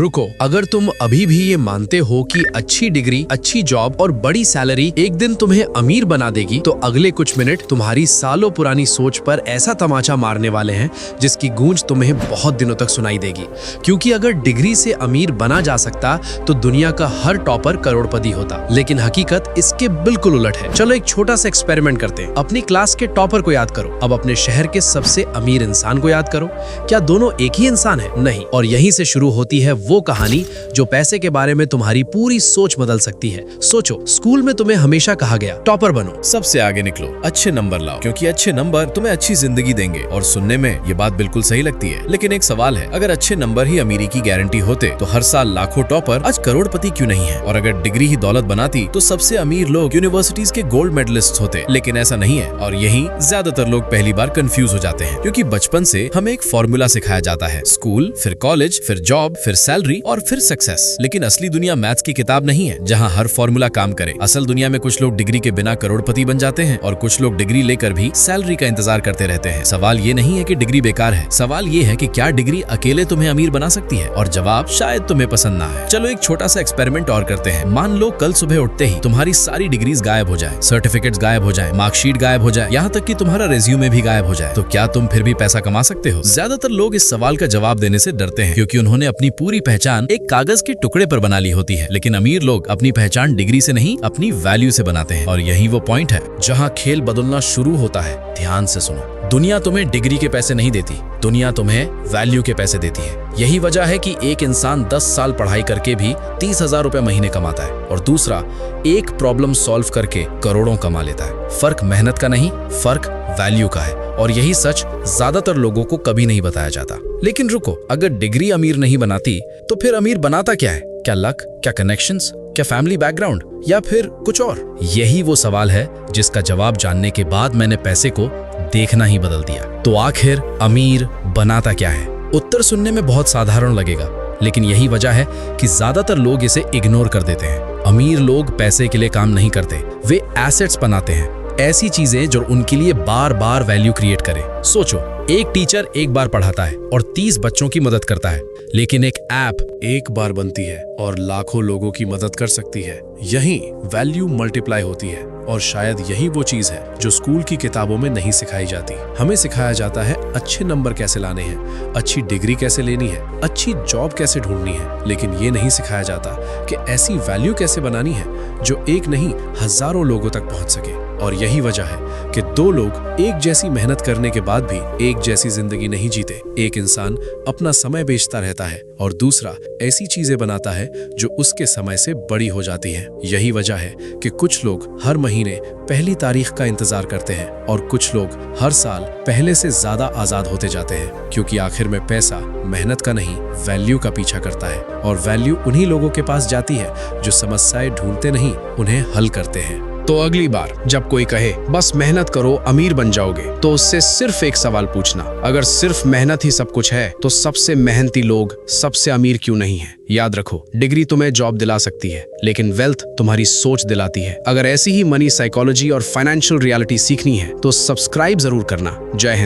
रुको, अगर तुम अभी भी ये मानते हो कि अच्छी डिग्री, अच्छी जॉब और बड़ी सैलरी एक दिन तुम्हें अमीर बना देगी, तो अगले कुछ मिनट तुम्हारी सालों पुरानी सोच पर ऐसा तमाचा मारने वाले हैं जिसकी गूंज तुम्हें बहुत दिनों तक सुनाई देगी। क्योंकि अगर डिग्री से अमीर बना जा सकता तो दुनिया का हर टॉपर करोड़पति होता, लेकिन हकीकत इसके बिल्कुल उलट है। चलो एक छोटा सा एक्सपेरिमेंट करते हैं। अपनी क्लास के टॉपर को याद करो, अब अपने शहर के सबसे अमीर इंसान को याद करो। क्या दोनों एक ही इंसान है? नहीं। और यहीं से शुरू होती है वो कहानी जो पैसे के बारे में तुम्हारी पूरी सोच बदल सकती है। सोचो, स्कूल में तुम्हें हमेशा कहा गया टॉपर बनो, सबसे आगे निकलो, अच्छे नंबर लाओ, क्योंकि अच्छे नंबर तुम्हें अच्छी जिंदगी देंगे। और सुनने में ये बात बिल्कुल सही लगती है, लेकिन एक सवाल है, अगर अच्छे नंबर ही अमीरी की गारंटी होते तो हर साल लाखों टॉपर आज करोड़पति क्यों नहीं है? और अगर डिग्री ही दौलत बनाती तो सबसे अमीर लोग यूनिवर्सिटीज के गोल्ड मेडलिस्ट होते। लेकिन ऐसा नहीं है, और यही ज्यादातर लोग पहली बार कंफ्यूज हो जाते हैं, क्योंकि बचपन से हमें एक फॉर्मूला सिखाया जाता है, स्कूल, फिर कॉलेज, फिर जॉब, फिर सैलरी और फिर सक्सेस। लेकिन असली दुनिया मैथ्स की किताब नहीं है जहां हर फॉर्मूला काम करे। असल दुनिया में कुछ लोग डिग्री के बिना करोड़पति बन जाते हैं और कुछ लोग डिग्री लेकर भी सैलरी का इंतजार करते रहते हैं। सवाल ये नहीं है कि डिग्री बेकार है, सवाल ये है कि क्या डिग्री अकेले तुम्हें अमीर बना सकती है? और जवाब शायद तुम्हें पसंद ना है। चलो एक छोटा सा एक्सपेरिमेंट और करते हैं। मान लो कल सुबह उठते ही तुम्हारी सारी डिग्रीज गायब हो जाए, सर्टिफिकेट्स गायब हो जाए, मार्कशीट गायब हो जाए, यहाँ तक कि तुम्हारा रेज्यूमे भी गायब हो जाए, तो क्या तुम फिर भी पैसा कमा सकते हो? ज्यादातर लोग इस सवाल का जवाब देने से डरते हैं, क्योंकि उन्होंने अपनी पूरी पहचान एक कागज के टुकड़े पर बना ली होती है। लेकिन अमीर लोग अपनी पहचान डिग्री से नहीं, अपनी वैल्यू से बनाते हैं। और यही वो पॉइंट है जहां खेल बदलना शुरू होता है। ध्यान से सुनो, दुनिया तुम्हें डिग्री के पैसे नहीं देती, दुनिया तुम्हें वैल्यू के पैसे देती है। यही वजह है कि एक इंसान 10 साल पढ़ाई करके भी 30,000 रुपए महीने कमाता है और दूसरा एक प्रॉब्लम सॉल्व करके करोड़ों कमा लेता है। फर्क मेहनत का नहीं, फर्क वैल्यू का है। और यही सच ज्यादातर लोगों को कभी नहीं बताया जाता। लेकिन रुको, अगर डिग्री अमीर नहीं बनाती तो फिर अमीर बनाता क्या है? क्या लक, क्या कनेक्शंस, क्या फैमिली बैकग्राउंड, या फिर कुछ और? यही वो सवाल है जिसका जवाब जानने के बाद मैंने पैसे को देखना ही बदल दिया। तो आखिर अमीर बनाता क्या है? उत्तर सुनने में बहुत साधारण लगेगा, लेकिन यही वजह है कि ज्यादातर लोग इसे इग्नोर कर देते हैं। अमीर लोग पैसे के लिए काम नहीं करते, वे एसेट्स बनाते हैं, ऐसी चीजें जो उनके लिए बार बार वैल्यू क्रिएट करे। सोचो, एक टीचर एक बार पढ़ाता है और 30 बच्चों की मदद करता है, लेकिन एक ऐप एक बार बनती है और लाखों लोगों की मदद कर सकती है। यही वैल्यू मल्टीप्लाई होती है। और शायद यही वो चीज है जो स्कूल की किताबों में नहीं सिखाई जाती। हमें सिखाया जाता है अच्छे नंबर कैसे लाने हैं, अच्छी डिग्री कैसे लेनी है, अच्छी जॉब कैसे ढूंढनी है, लेकिन ये नहीं सिखाया जाता कि ऐसी वैल्यू कैसे बनानी है जो एक नहीं हजारों लोगों तक पहुंच सके। और यही वजह है कि दो लोग एक जैसी मेहनत करने के बाद भी एक जैसी जिंदगी नहीं जीते। एक इंसान अपना समय बेचता रहता है और दूसरा ऐसी चीजें बनाता है जो उसके समय से बड़ी हो जाती हैं। यही वजह है कि कुछ लोग हर महीने पहली तारीख का इंतजार करते हैं और कुछ लोग हर साल पहले से ज्यादा आजाद होते जाते हैं, क्योंकि आखिर में पैसा मेहनत का नहीं, वैल्यू का पीछा करता है। और वैल्यू उन्हीं लोगों के पास जाती है जो समस्याएं ढूंढते नहीं, उन्हें हल करते हैं। तो अगली बार जब कोई कहे बस मेहनत करो अमीर बन जाओगे, तो उससे सिर्फ एक सवाल पूछना, अगर सिर्फ मेहनत ही सब कुछ है तो सबसे मेहनती लोग सबसे अमीर क्यों नहीं है? याद रखो, डिग्री तुम्हें जॉब दिला सकती है, लेकिन वेल्थ तुम्हारी सोच दिलाती है। अगर ऐसी ही मनी साइकोलॉजी और फाइनेंशियल रियलिटी सीखनी है तो सब्सक्राइब जरूर करना। जय हिंद।